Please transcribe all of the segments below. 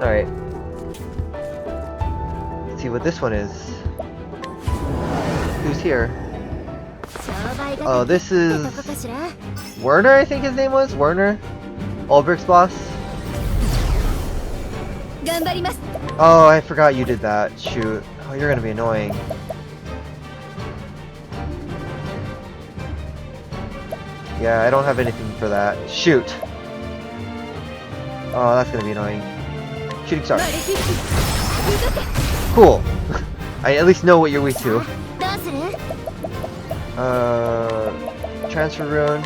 Alright. Let's see what this one is. Who's here? Oh, this is Werner, I think his name was? Werner? Ulbricht's boss? Oh, I forgot you did that. Shoot. Oh, you're gonna be annoying. Yeah, I don't have anything for that. Shoot! Oh, that's gonna be annoying. Shooting star. Cool! I at least know what you're weak to. Transfer rune.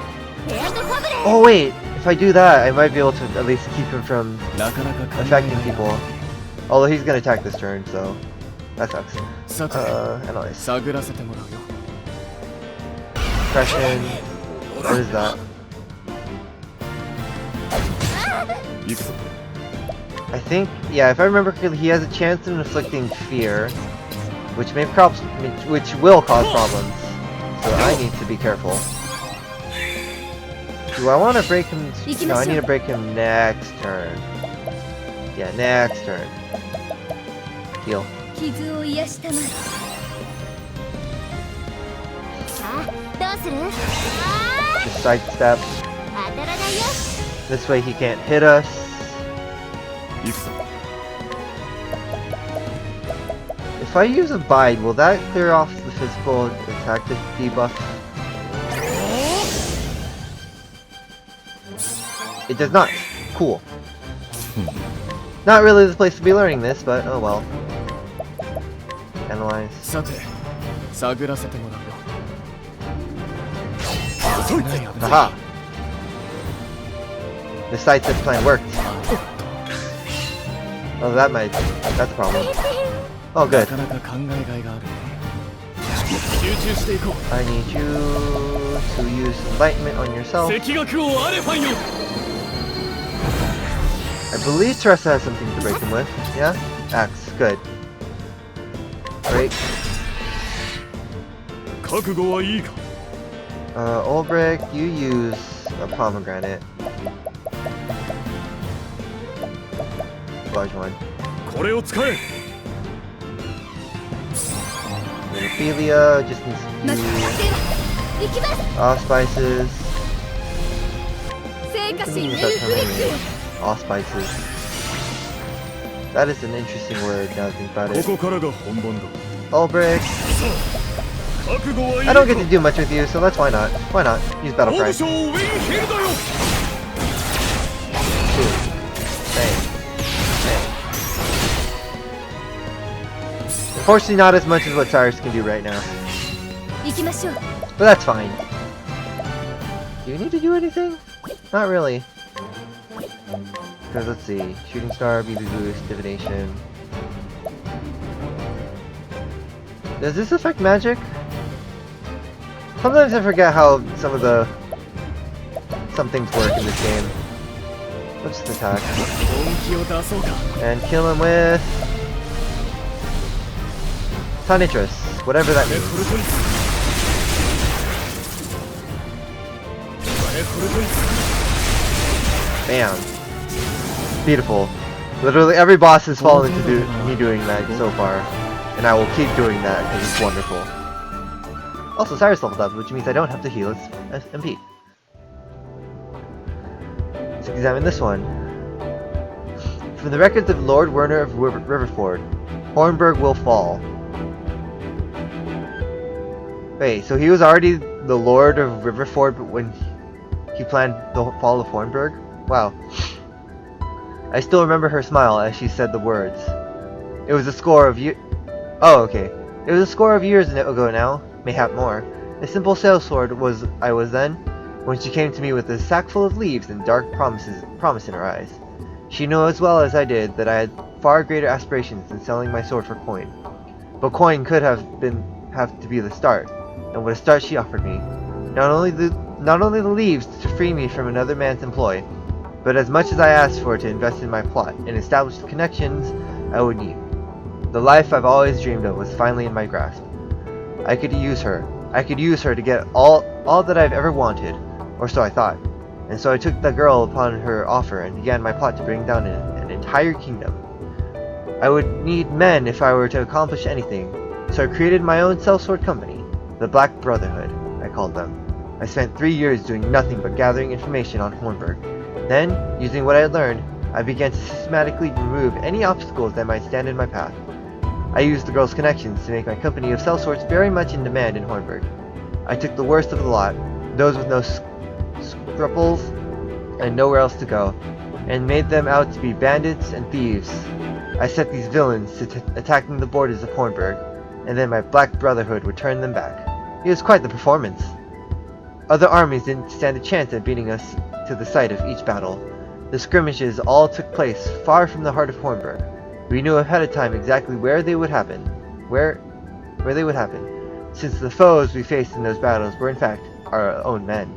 Oh wait! If I do that, I might be able to at least keep him from affecting people. Although he's gonna attack this turn, so that sucks. Analyze. Depression. What is that? I think, yeah, if I remember correctly, he has a chance of inflicting fear, which will cause problems. So I need to be careful. Do I want to break him? No, I need to break him next turn. Yeah, next turn. Heal. Just sidestep. This way he can't hit us. If I use Abide, will that clear off the physical attack debuff? It does not. Cool. Not really the place to be learning this, but oh well. Analyze. Aha! The sidestep plan worked. Oh, that's a problem. Oh, good. I need you to use enlightenment on yourself. I believe Teresa has something to break him with. Yeah? Axe. Good. Break. Ulbricht, you use a pomegranate. Large one. Ophelia just needs to do allspices. Allspices. That is an interesting word now that I think about it. Ulbricht. I don't get to do much with you, so why not? Why not? Use battle cry. Unfortunately, not as much as what Cyrus can do right now. But that's fine. Do you need to do anything? Not really. Because let's see. Shooting star, BB boost, divination. Does this affect magic? Sometimes I forget how some things work in this game. Let's just attack. And kill him with Tonitrus, whatever that means. Bam. Beautiful. Literally every boss has fallen into me doing that so far. And I will keep doing that because it's wonderful. Also, Cyrus leveled up, which means I don't have to heal its MP. Let's examine this one. From the records of Lord Werner of Riverford, Hornburg will fall. Wait, so he was already the Lord of Riverford when he planned the fall of Hornburg? Wow. I still remember her smile as she said the words. It was a score of years. Oh, okay. It was a score of years ago now, mayhap more. A simple sellsword I was then, when she came to me with a sack full of leaves and dark promise in her eyes. She knew as well as I did that I had far greater aspirations than selling my sword for coin. But coin could have to be the start, and what a start she offered me. Not only the leaves to free me from another man's employ, but as much as I asked for to invest in my plot and establish the connections I would need. The life I've always dreamed of was finally in my grasp. I could use her to get all that I've ever wanted, or so I thought. And so I took the girl upon her offer and began my plot to bring down an entire kingdom. I would need men if I were to accomplish anything, so I created my own sellsword company, the Black Brotherhood, I called them. I spent 3 years doing nothing but gathering information on Hornburg. Then, using what I had learned, I began to systematically remove any obstacles that might stand in my path. I used the girl's connections to make my company of sellswords very much in demand in Hornburg. I took the worst of the lot, those with no scruples and nowhere else to go, and made them out to be bandits and thieves. I set these villains to attacking the borders of Hornburg, and then my Black Brotherhood would turn them back. It was quite the performance. Other armies didn't stand a chance at beating us to the site of each battle. The skirmishes all took place far from the heart of Hornburg. We knew ahead of time exactly where they would happen. Where they would happen, since the foes we faced in those battles were in fact our own men.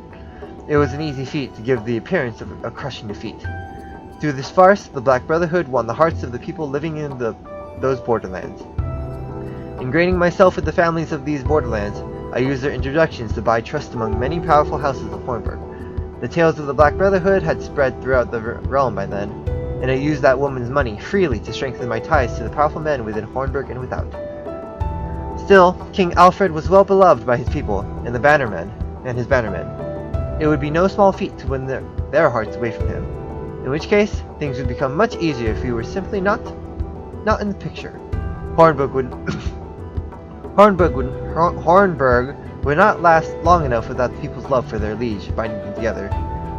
It was an easy feat to give the appearance of a crushing defeat. Through this farce, the Black Brotherhood won the hearts of the people living in those borderlands. Ingraining myself with the families of these borderlands, I used their introductions to buy trust among many powerful houses of Hornburg. The tales of the Black Brotherhood had spread throughout the realm by then, and I used that woman's money freely to strengthen my ties to the powerful men within Hornburg and without. Still, King Alfred was well beloved by his people and his bannermen. It would be no small feat to win their hearts away from him. In which case, things would become much easier if we were simply not in the picture. Hornburg would not last long enough without the people's love for their liege binding them together.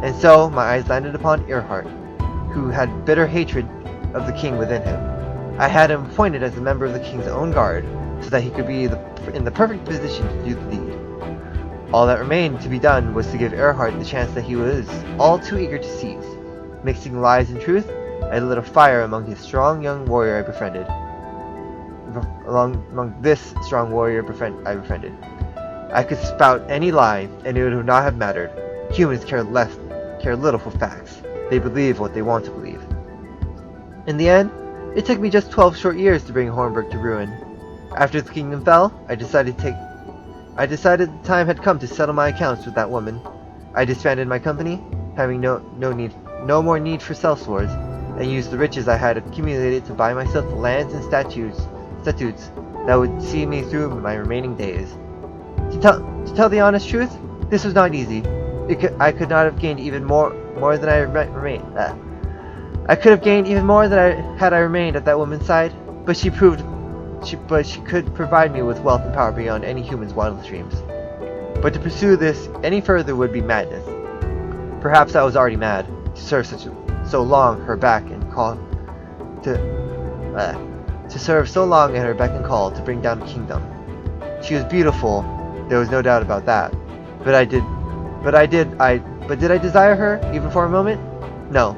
And so, my eyes landed upon Earhart, who had bitter hatred of the king within him. I had him appointed as a member of the king's own guard, so that he could be in the perfect position to do the deed. All that remained to be done was to give Earhart the chance that he was all too eager to seize. Mixing lies and truth, I lit a fire among his strong young warrior I befriended. Among this strong warrior I befriended. I could spout any lie, and it would not have mattered. Humans care little for facts. They believe what they want to believe. In the end, it took me just 12 short years to bring Hornburg to ruin. After the kingdom fell, I decided the time had come to settle my accounts with that woman. I disbanded my company, having no more need for sellswords, and used the riches I had accumulated to buy myself the lands and statutes that would see me through my remaining days. To tell the honest truth, this was not easy. I could not have gained even more than I remained. I could have gained even more than I remained at that woman's side, but she could provide me with wealth and power beyond any human's wildest dreams. But to pursue this any further would be madness. Perhaps I was already mad to serve so long at her beck and call to bring down the kingdom. She was beautiful, there was no doubt about that. But did I desire her, even for a moment? No,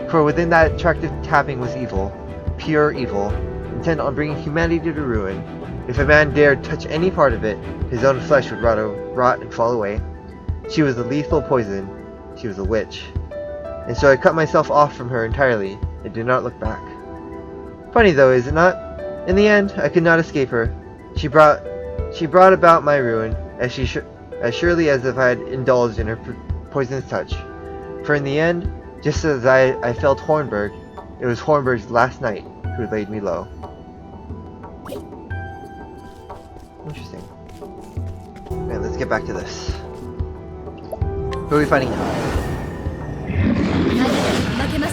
for within that attractive tapping was evil, pure evil, intent on bringing humanity to ruin. If a man dared touch any part of it, his own flesh would rot and fall away. She was a lethal poison. She was a witch. And so I cut myself off from her entirely, and did not look back. Funny though, is it not? In the end, I could not escape her. She brought about my ruin, as surely as if I had indulged in her poisonous touch. For in the end, just as I felt Hornburg, it was Hornburg's last knight who laid me low. Interesting. Okay, let's get back to this. Who are we fighting now?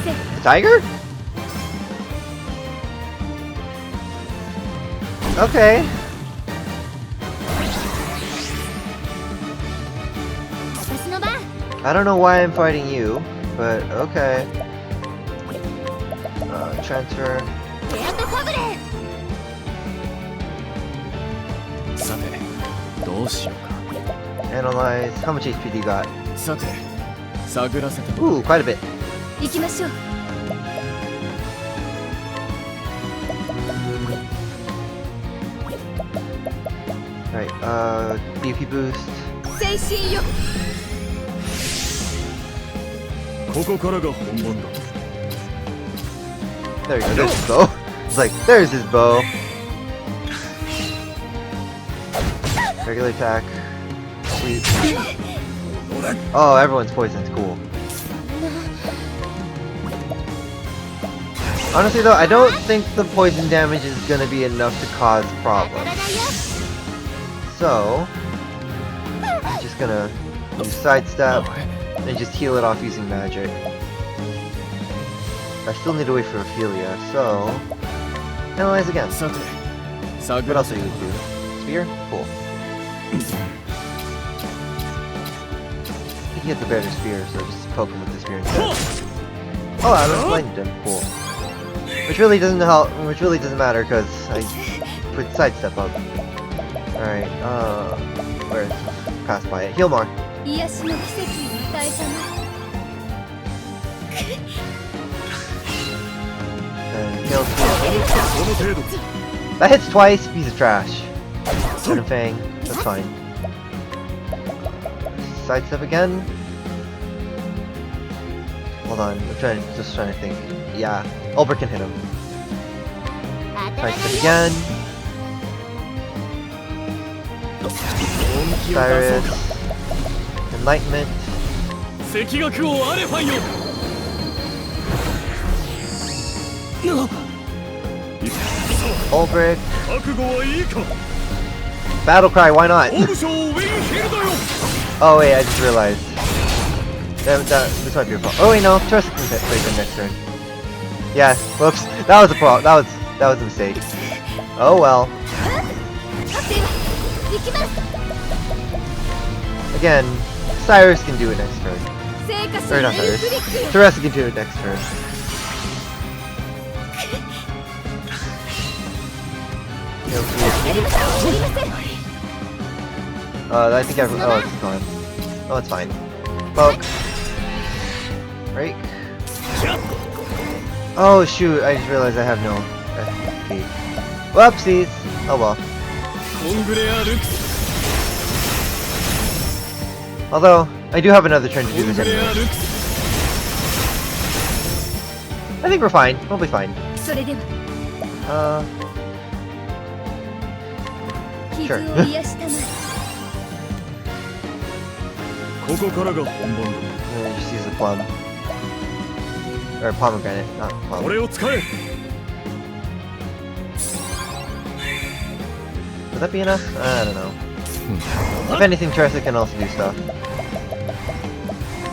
The tiger? Okay. I don't know why I'm fighting you, but okay. Transfer. Analyze. How much HP do you got? Ooh, quite a bit. Right, BP boost. There you go, there's his bow. It's like, there's his bow. Regular attack. Sweet. Oh, everyone's poisoned, cool. Honestly though, I don't think the poison damage is gonna be enough to cause problems. So, I'm just gonna use sidestep and just heal it off using magic. I still need to wait for Ophelia, so analyze again. What else are you gonna do? Spear? Cool. He hit the bear with spear, so just poke him with the spear instead. Oh, I blinded him. Cool. Which really doesn't help. Which really doesn't matter because I put sidestep up. All right. Where? Pass by it. Heal more. And heal. That hits twice. Piece of trash. Venom Fang. That's fine. Sidestep again. Hold on, I'm just trying to think. Yeah, Ulber can hit him. Sidestep again. Cyrus. Enlightenment. Ulbrick. Battle cry, why not? Oh wait, I just realized. This might be a problem. Oh wait, no, Trust can play the next turn. Yeah, whoops. That was a problem. That was a mistake. Oh well. Again, Cyrus can do it next turn. Or not Cyrus. Teresa can do it next turn. I think oh, it's gone. Oh, it's fine. Poke. Break. Oh shoot, I just realized I have no FP. Whoopsies! Oh well. Although, I do have another turn to do this anyway. I think we're fine. We'll be fine. Sure. Just use the plum. Or pomegranate, not plum. Would that be enough? I don't know. If anything, Teresa can also do stuff.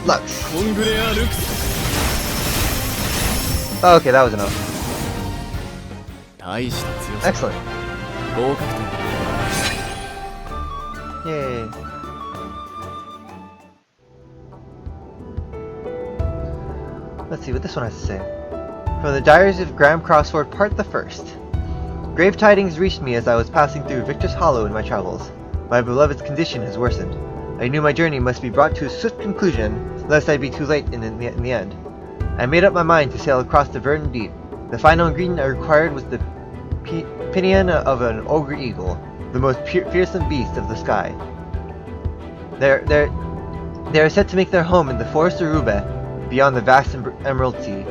Lux. Oh, okay, that was enough. Excellent. Yay. Let's see what this one has to say. From the Diaries of Graham Crossford, Part the First. Grave tidings reached me as I was passing through Victor's Hollow in my travels. My beloved's condition has worsened. I knew my journey must be brought to a swift conclusion, lest I be too late in the end. I made up my mind to sail across the verdant deep. The final ingredient I required was the pinion of an ogre eagle, the most fearsome beast of the sky. They are said to make their home in the forest of Rube, beyond the vast Emerald Sea.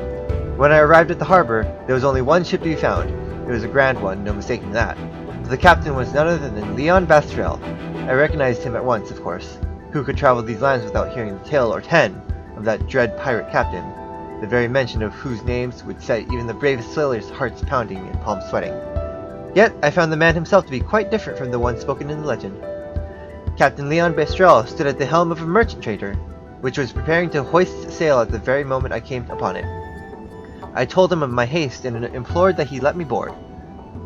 When I arrived at the harbor, there was only one ship to be found. It was a grand one, no mistaking that. The captain was none other than Leon Bastrel. I recognized him at once, of course. Who could travel these lands without hearing the tale or 10 of that dread pirate captain, the very mention of whose names would set even the bravest sailors' hearts pounding and palms sweating. Yet, I found the man himself to be quite different from the one spoken in the legend. Captain Leon Bastrel stood at the helm of a merchant trader, which was preparing to hoist sail at the very moment I came upon it. I told him of my haste and implored that he let me board.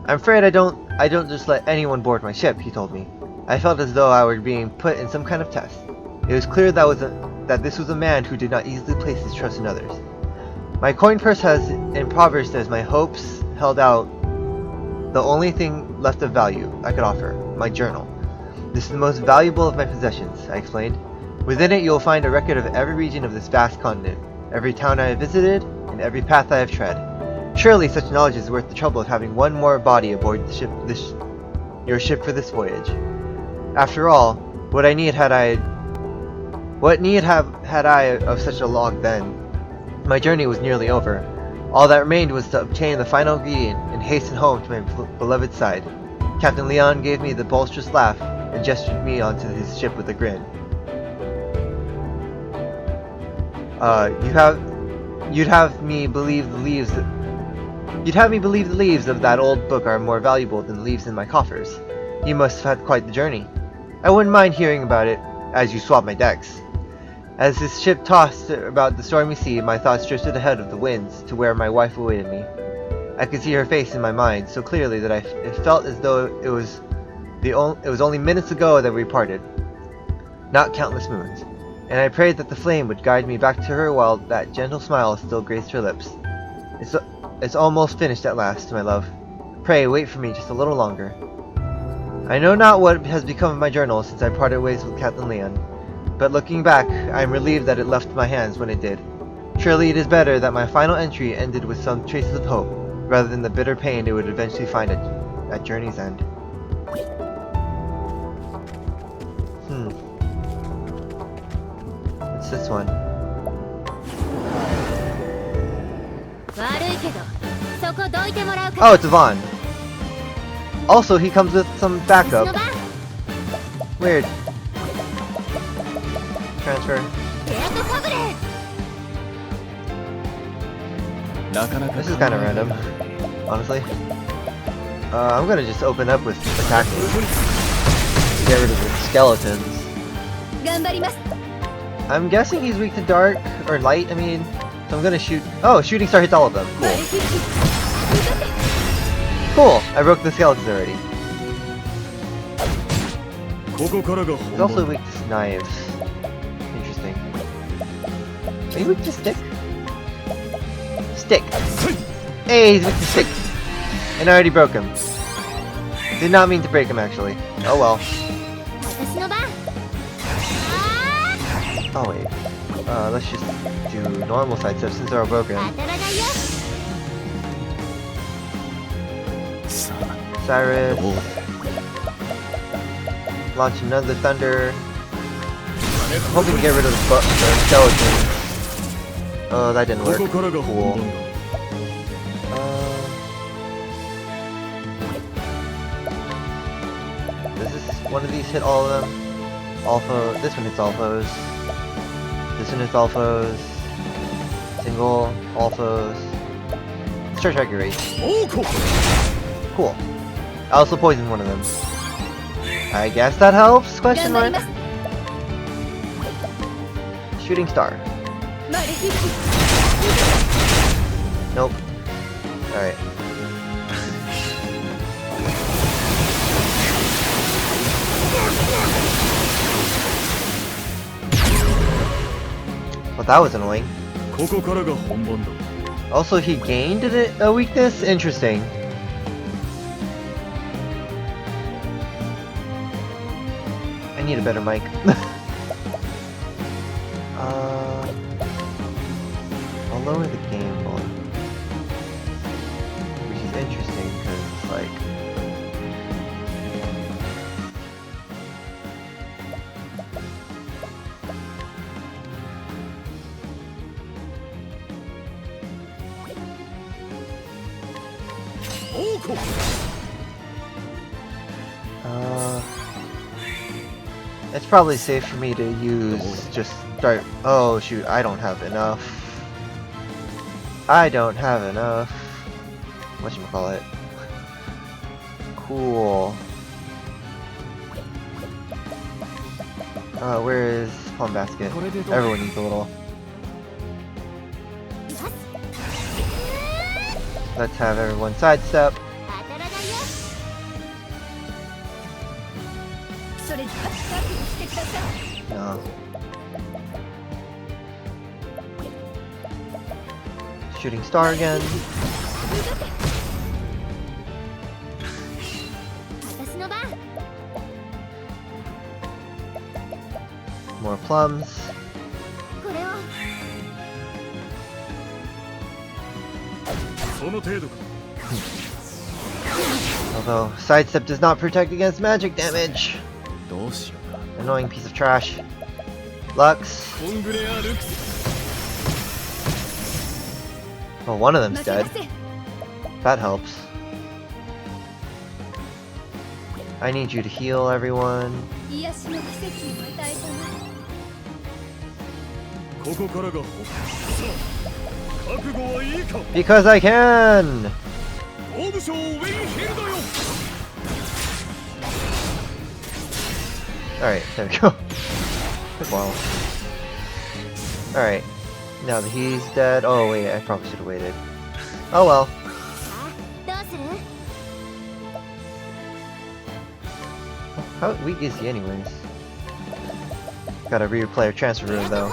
I'm afraid I don't just let anyone board my ship, he told me. I felt as though I were being put in some kind of test. It was clear that this was a man who did not easily place his trust in others. My coin purse has impoverished as my hopes held out the only thing left of value I could offer, my journal. This is the most valuable of my possessions, I explained. Within it you will find a record of every region of this vast continent, every town I have visited, and every path I have tread. Surely such knowledge is worth the trouble of having one more body aboard your ship for this voyage. After all, what need had I of such a log then? My journey was nearly over. All that remained was to obtain the final ingredient and hasten home to my beloved side. Captain Leon gave me the boisterous laugh and gestured me onto his ship with a grin. You'd have me believe the leaves You'd have me believe the leaves of that old book are more valuable than the leaves in my coffers. You must have had quite the journey. I wouldn't mind hearing about it as you swap my decks. As his ship tossed about the stormy sea, my thoughts drifted ahead of the winds to where my wife awaited me. I could see her face in my mind so clearly that it felt as though it was only minutes ago that we parted, not countless moons. And I prayed that the flame would guide me back to her while that gentle smile still graced her lips. It's almost finished at last, my love. Pray wait for me just a little longer. I know not what has become of my journal since I parted ways with Captain Leon, but looking back, I am relieved that it left my hands when it did. Surely it is better that my final entry ended with some traces of hope, rather than the bitter pain it would eventually find at journey's end. What's this one? Oh, it's Vaughn. Also, he comes with some backup. Weird. Transfer. This is kind of random, honestly. I'm gonna just open up with attacking. Get rid of the skeletons. I'm guessing he's weak to dark, or light, I mean. So I'm gonna shoot. Oh, shooting star hits all of them. Cool. Cool, I broke the skeletons already. He's also weak to knives. Interesting. Are you weak to stick? Stick. Hey, he's weak to stick. And I already broke him. Did not mean to break him, actually. Oh well. Oh wait. Let's just do normal sidestep since they're all broken. Cyrus. Launch another thunder. I'm hoping to get rid of the skeleton. Oh, that didn't work. Cool. Does this one of these hit all of them? Alpha. This one hits all foes. This one hits all foes. Single. All foes. Let's try Striker Rage. Cool. I also poisoned one of them. I guess that helps? Question mark. Shooting star. Nope. Alright. Well, that was annoying. Also, he gained a weakness? Interesting. I need a better mic. I'll lower the game volume. Which is interesting because it's like... It's probably safe for me to use just start. Oh shoot, I don't have enough. I don't have enough. Whatchamacallit? Cool. Where is Palm Basket? Everyone needs a little. Let's have everyone sidestep. No. Shooting star again. More plums. Although sidestep does not protect against magic damage. Annoying piece of trash. Lux. Oh, one of them's dead. That helps. I need you to heal everyone. Because I can! Alright, there we go. Took a while. Alright, now that he's dead. Oh wait, I probably should have waited. Oh well. How weak is he anyways? Gotta replay a transfer room though.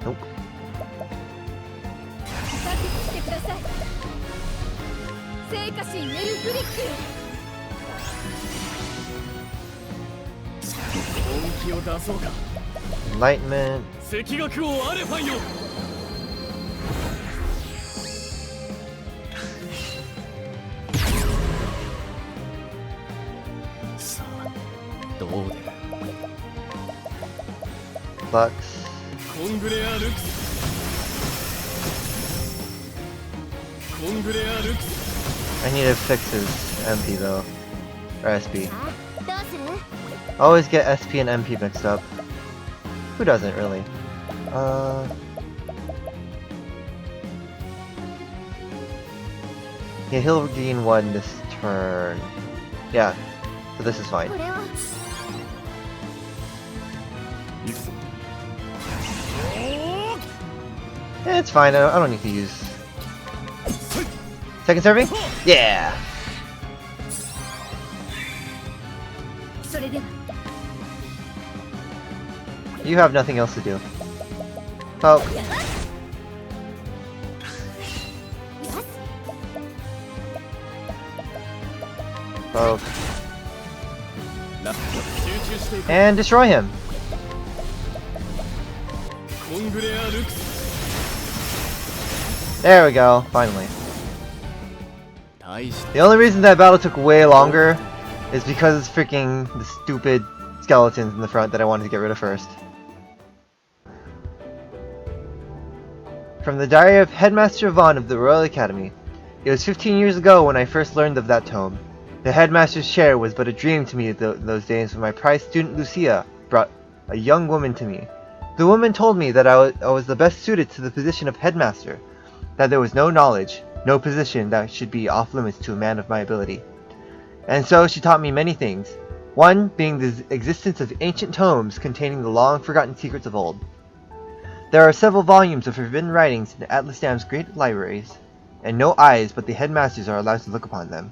Nope. Enlightenment. Flux. I need to fix his MP though. Or SP. I always get SP and MP mixed up. Who doesn't really? Yeah, he'll gain 1 this turn. Yeah, so this is fine. Yeah, it's fine. I don't need to use. Second serving? Yeah! You have nothing else to do. Poke. Poke. And destroy him! There we go, finally. The only reason that battle took way longer is because it's freaking the stupid skeletons in the front that I wanted to get rid of first. From the Diary of Headmaster Vaughn of the Royal Academy. It was 15 years ago when I first learned of that tome. The headmaster's chair was but a dream to me those days when my prized student Lucia brought a young woman to me. The woman told me that I was the best suited to the position of headmaster, that there was no knowledge, no position that should be off limits to a man of my ability. And so she taught me many things, one being the existence of ancient tomes containing the long-forgotten secrets of old. There are several volumes of forbidden writings in Atlas Dam's great libraries, and no eyes but the headmasters are allowed to look upon them.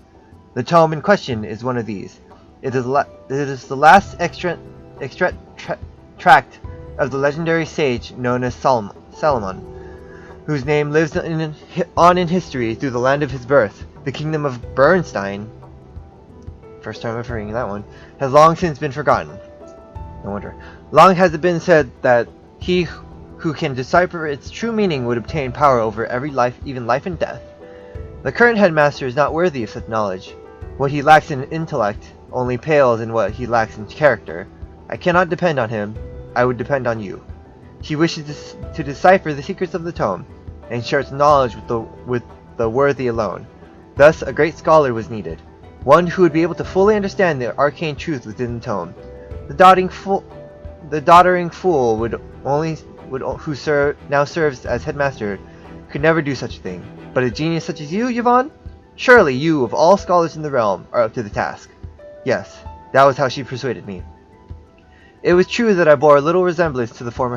The tome in question is one of these. It is the last tract of the legendary sage known as Solomon, whose name lives on in history through the land of his birth. The kingdom of Bernstein, first time ever hearing that one, has long since been forgotten. No wonder. Long has it been said that he who can decipher its true meaning would obtain power over every life, even life and death. The current headmaster is not worthy of such knowledge. What he lacks in intellect only pales in what he lacks in character. I cannot depend on him. I would depend on you. He wishes to decipher the secrets of the tome, and share its knowledge with the worthy alone. Thus, a great scholar was needed, one who would be able to fully understand the arcane truth within the tome. The doddering fool who now serves as headmaster could never do such a thing. But a genius such as you, Yvonne? Surely you, of all scholars in the realm, are up to the task. Yes, that was how she persuaded me. It was true that I bore little resemblance to the former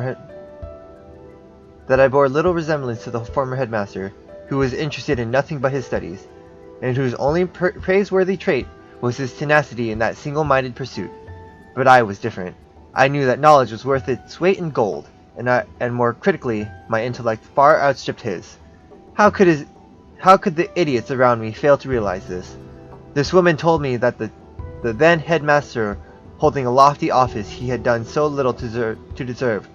headmaster, who was interested in nothing but his studies, and whose only praiseworthy trait was his tenacity in that single-minded pursuit. But I was different. I knew that knowledge was worth its weight in gold, and more critically, my intellect far outstripped his. How could the idiots around me fail to realize this? This woman told me that the then headmaster, holding a lofty office he had done so little to deserve,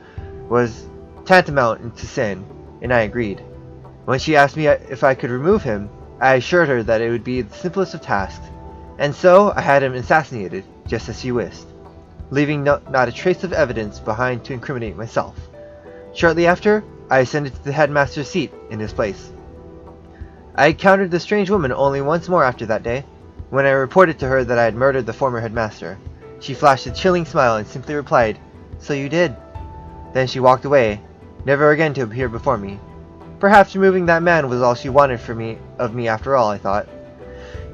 was tantamount to sin, and I agreed. When she asked me if I could remove him, I assured her that it would be the simplest of tasks, and so I had him assassinated, just as she wished, leaving not a trace of evidence behind to incriminate myself. Shortly after, I ascended to the headmaster's seat in his place. I encountered the strange woman only once more after that day, when I reported to her that I had murdered the former headmaster. She flashed a chilling smile and simply replied, "So you did." Then she walked away, never again to appear before me. Perhaps removing that man was all she wanted of me after all, I thought.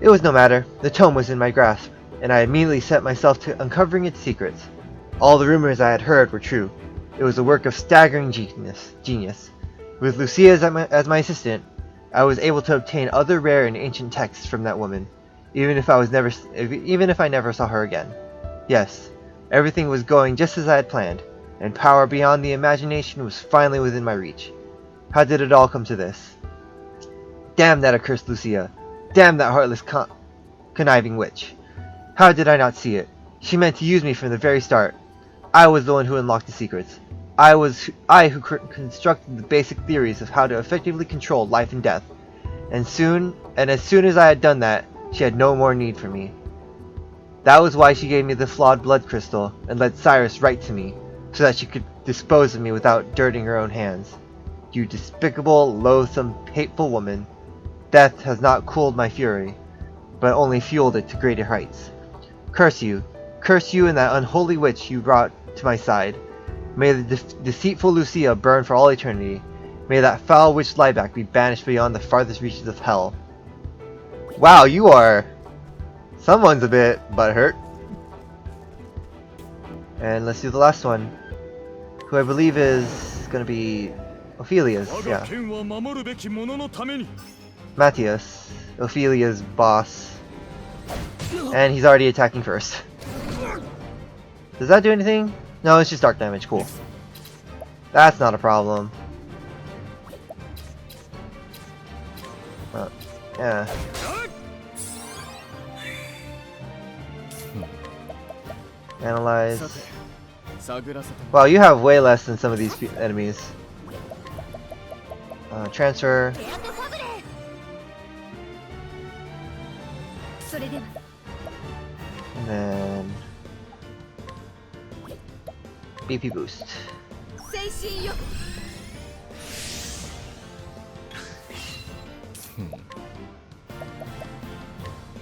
It was no matter. The tome was in my grasp, and I immediately set myself to uncovering its secrets. All the rumors I had heard were true. It was a work of staggering genius. With Lucia as my assistant, I was able to obtain other rare and ancient texts from that woman, even if I never saw her again. Yes, everything was going just as I had planned, and power beyond the imagination was finally within my reach. How did it all come to this? Damn that accursed Lucia! Damn that heartless conniving witch! How did I not see it? She meant to use me from the very start. I was the one who unlocked the secrets. I who constructed the basic theories of how to effectively control life and death. And as soon as I had done that, she had no more need for me. That was why she gave me the flawed blood crystal and led Cyrus right to me, so that she could dispose of me without dirtying her own hands. You despicable, loathsome, hateful woman. Death has not cooled my fury, but only fueled it to greater heights. Curse you and that unholy witch you brought to my side. May the deceitful Lucia burn for all eternity. May that foul witch Lieback be banished beyond the farthest reaches of hell. Wow, you are... Someone's a bit butthurt. And let's do the last one, who I believe is gonna be Ophelia's, yeah. Mathias, Ophelia's boss. And he's already attacking first. Does that do anything? No, it's just dark damage, cool. That's not a problem. Yeah. Analyze. Wow, you have way less than some of these enemies. Transfer. And then BP boost.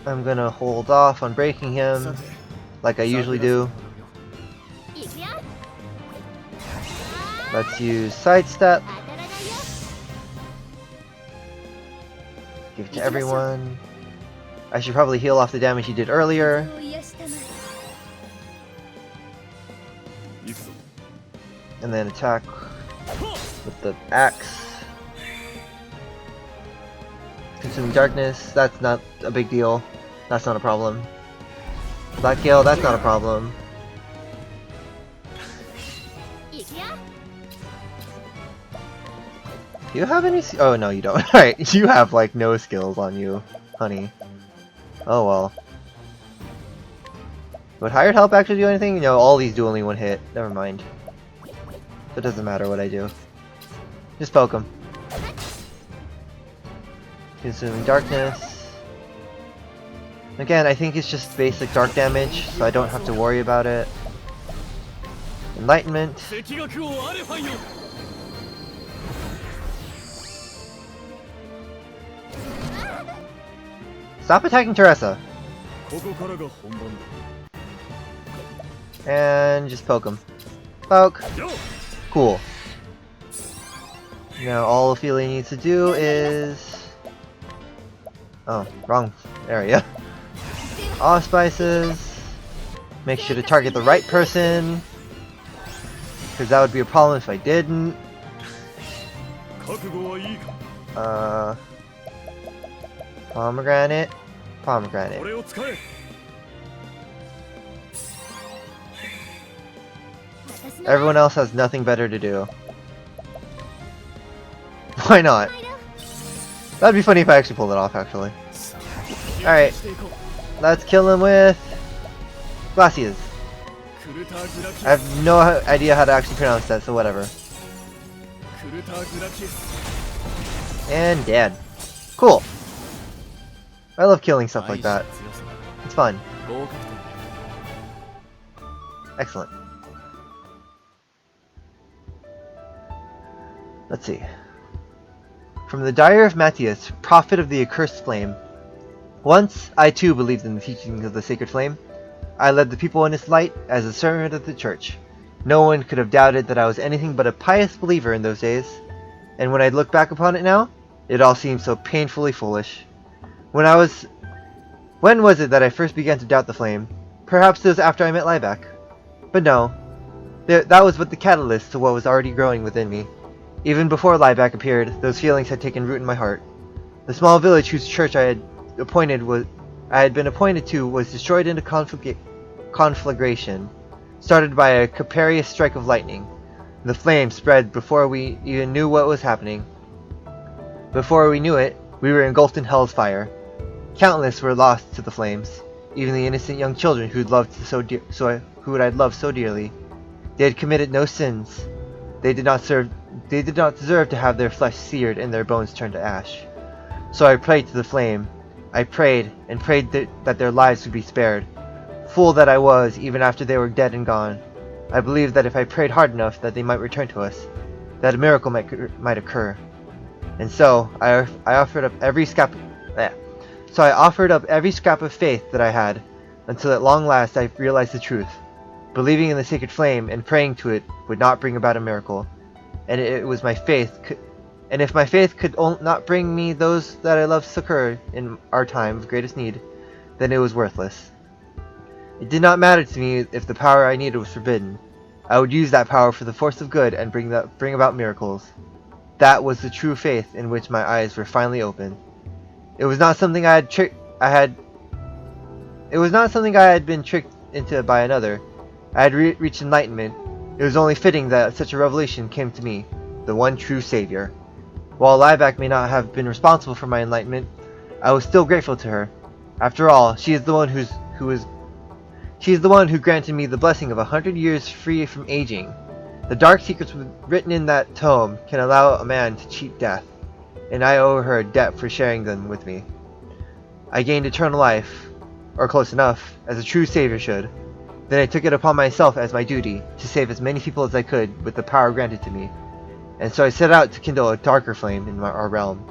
I'm gonna hold off on breaking him, like I usually do. Let's use sidestep. Give it to everyone. I should probably heal off the damage he did earlier. And then attack with the axe. Consuming darkness, that's not a big deal. That's not a problem. Black Gale, that's not a problem. Do you have any? Oh no, you don't. Alright, you have like no skills on you, honey. Oh well. Would hired help actually do anything? No, all these do only one hit. Never mind. It doesn't matter what I do. Just poke him. Consuming darkness. Again, I think it's just basic dark damage, so I don't have to worry about it. Enlightenment. Stop attacking Teresa. And just poke him. Poke. Cool. Now all Ophelia needs to do is... Oh, wrong area. Allspices. Make sure to target the right person, because that would be a problem if I didn't. Pomegranate. Pomegranate. Everyone else has nothing better to do. Why not? That'd be funny if I actually pulled it off, actually. Alright. Let's kill him with... Glaciers. I have no idea how to actually pronounce that, so whatever. And dead. Cool. I love killing stuff like that. It's fun. Excellent. Let's see. From the Diary of Mathias, Prophet of the Accursed Flame. Once, I too believed in the teachings of the Sacred Flame. I led the people in its light as a servant of the church. No one could have doubted that I was anything but a pious believer in those days, and when I look back upon it now, it all seems so painfully foolish. When was it that I first began to doubt the flame? Perhaps it was after I met Liebeck. But no, that was but the catalyst to what was already growing within me. Even before Liebeck appeared, those feelings had taken root in my heart. The small village whose church I had been appointed to was destroyed into conflagration, started by a capricious strike of lightning. The flame spread before we even knew what was happening. Before we knew it, we were engulfed in hell's fire. Countless were lost to the flames, even the innocent young children who I'd loved so dearly. They had committed no sins. They did not deserve to have their flesh seared and their bones turned to ash. So I prayed to the flame. I prayed and prayed that their lives would be spared. Fool that I was, even after they were dead and gone. I believed that if I prayed hard enough that they might return to us, that a miracle might occur. And so I offered up every scrap of faith that I had, until at long last I realized the truth. Believing in the sacred flame and praying to it would not bring about a miracle, and if my faith could not bring me those that I loved succor in our time of greatest need, then it was worthless. It did not matter to me if the power I needed was forbidden. I would use that power for the force of good and bring about miracles. That was the true faith in which my eyes were finally opened. It was not something I had been tricked into by another. I had reached enlightenment. It was only fitting that such a revelation came to me, the one true Savior. While Liebeck may not have been responsible for my enlightenment, I was still grateful to her. After all, she is the one who granted me the blessing of 100 years free from aging. The dark secrets written in that tome can allow a man to cheat death, and I owe her a debt for sharing them with me. I gained eternal life, or close enough, as a true savior should. Then I took it upon myself as my duty to save as many people as I could with the power granted to me, and so I set out to kindle a darker flame in our realm.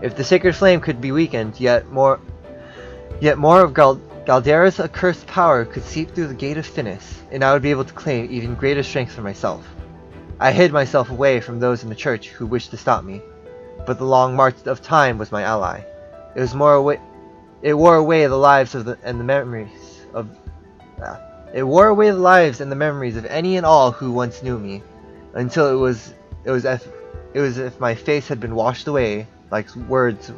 If the sacred flame could be weakened, yet more of Galdera's accursed power could seep through the gate of Finis, and I would be able to claim even greater strength for myself. I hid myself away from those in the church who wished to stop me, but the long march of time was my ally. It wore away the lives and the memories of any and all who once knew me, until it was as if my face had been washed away like words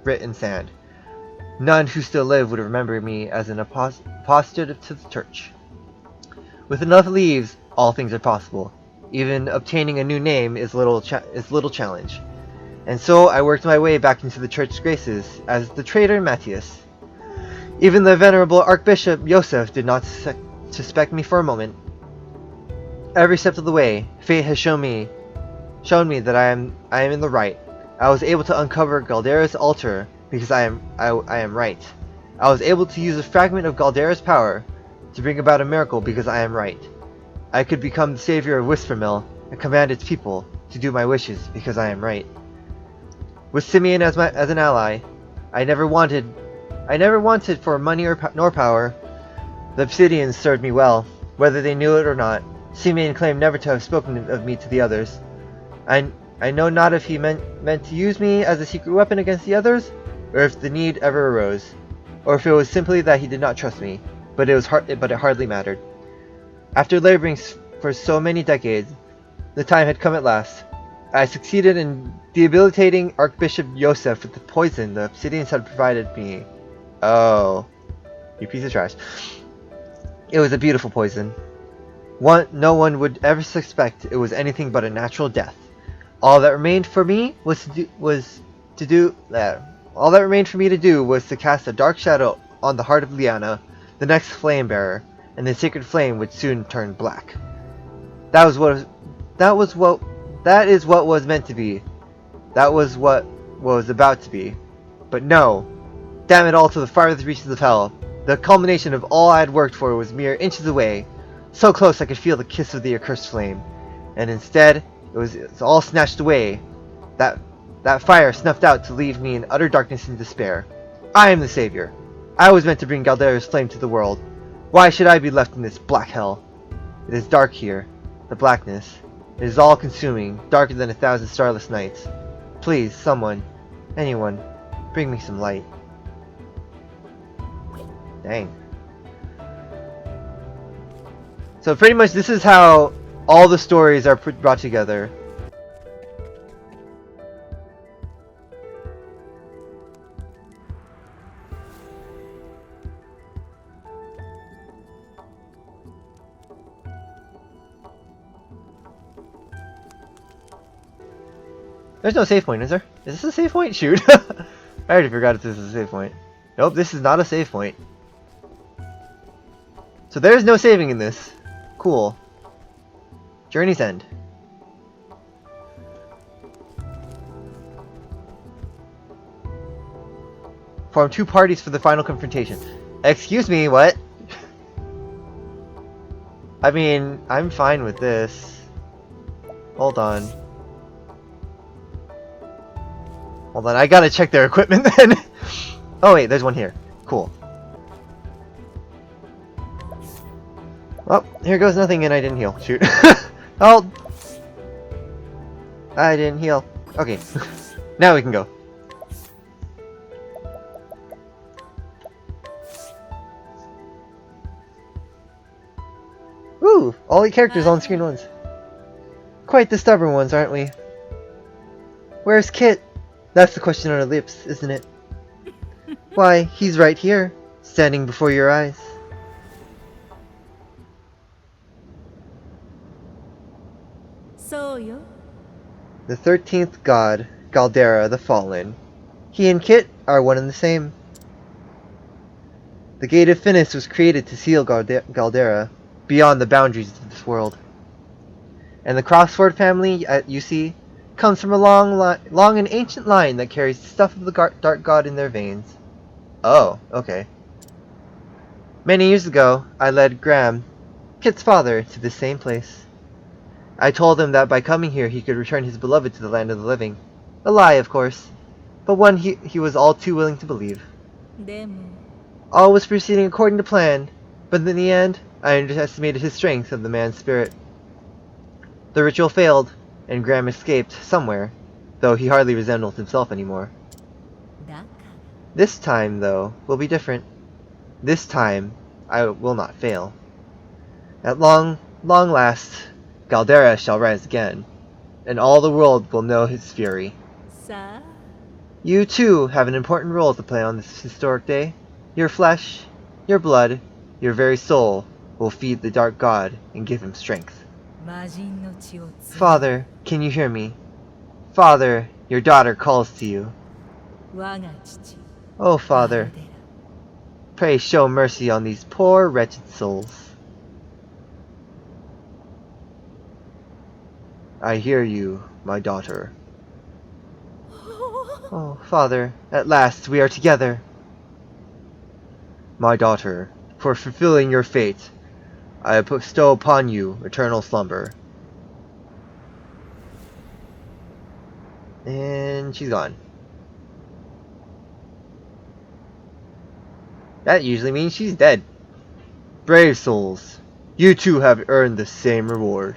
writ in sand. None who still live would remember me as an apostate to the church. With enough leaves, all things are possible. Even obtaining a new name is little challenge. And so I worked my way back into the church's graces as the traitor Mathias. Even the venerable Archbishop Joseph did not suspect me for a moment. Every step of the way, fate has shown me that I am in the right. I was able to uncover Galdera's altar because I am right. I was able to use a fragment of Galdera's power to bring about a miracle because I am right. I could become the savior of Whispermill and command its people to do my wishes because I am right. With Simeon as an ally, I never wanted for money nor power. The Obsidians served me well, whether they knew it or not. Simeon claimed never to have spoken of me to the others. I know not if he meant to use me as a secret weapon against the others, or if the need ever arose, or if it was simply that he did not trust me, but it hardly mattered. After laboring for so many decades, the time had come at last. I succeeded in debilitating Archbishop Joseph with the poison the Obsidians had provided me. Oh, you piece of trash. It was a beautiful poison. No one would ever suspect it was anything but a natural death. All that remained for me to do was to cast a dark shadow on the heart of Liana, the next flame bearer, and the sacred flame would soon turn black. That is what was meant to be. That was what was about to be. But no! Damn it all to the farthest reaches of hell. The culmination of all I had worked for was mere inches away, so close I could feel the kiss of the accursed flame. And instead, it's all snatched away. That fire snuffed out to leave me in utter darkness and despair. I am the savior. I was meant to bring Galdera's flame to the world. Why should I be left in this black hell? It is dark here. The blackness. It is all-consuming, darker than 1,000 starless nights. Please, someone, anyone, bring me some light. Dang. So pretty much this is how all the stories are brought together. There's no save point, is there? Is this a save point? Shoot. I already forgot if this is a save point. Nope, this is not a save point. So there's no saving in this. Cool. Journey's end. Form 2 parties for the final confrontation. Excuse me, what? I mean, I'm fine with this. Hold on. Hold on, I gotta check their equipment then. Oh wait, there's one here. Cool. Well, here goes nothing and I didn't heal. Shoot. Oh! I didn't heal. Okay. Now we can go. Ooh! All the characters on screen once. Quite the stubborn ones, aren't we? Where's Kit? That's the question on our lips, isn't it? Why, he's right here, standing before your eyes. So yo. The 13th god, Galdera the Fallen. He and Kit are one and the same. The Gate of Finis was created to seal Galdera beyond the boundaries of this world. And the Crossford family, you see, comes from a long and ancient line that carries the stuff of the dark god in their veins. Oh, okay. Many years ago, I led Graham, Kit's father, to this same place. I told him that by coming here he could return his beloved to the land of the living. A lie, of course, but one he was all too willing to believe. All was proceeding according to plan, but in the end, I underestimated his strength of the man's spirit. The ritual failed, and Graham escaped somewhere, though he hardly resembled himself anymore. This time, though, will be different. This time, I will not fail. At long last, Galdera shall rise again, and all the world will know his fury. You, too, have an important role to play on this historic day. Your flesh, your blood, your very soul will feed the dark god and give him strength. Father, can you hear me? Father, your daughter calls to you. Oh, Father, pray show mercy on these poor, wretched souls. I hear you, my daughter. Oh, Father, at last we are together. My daughter, for fulfilling your fate, I bestow upon you eternal slumber. And she's gone. That usually means she's dead. Brave souls, you too have earned the same reward.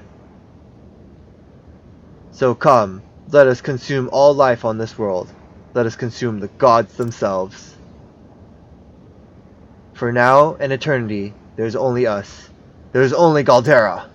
So come, let us consume all life on this world. Let us consume the gods themselves. For now and eternity, there's only us. There's only Galdera.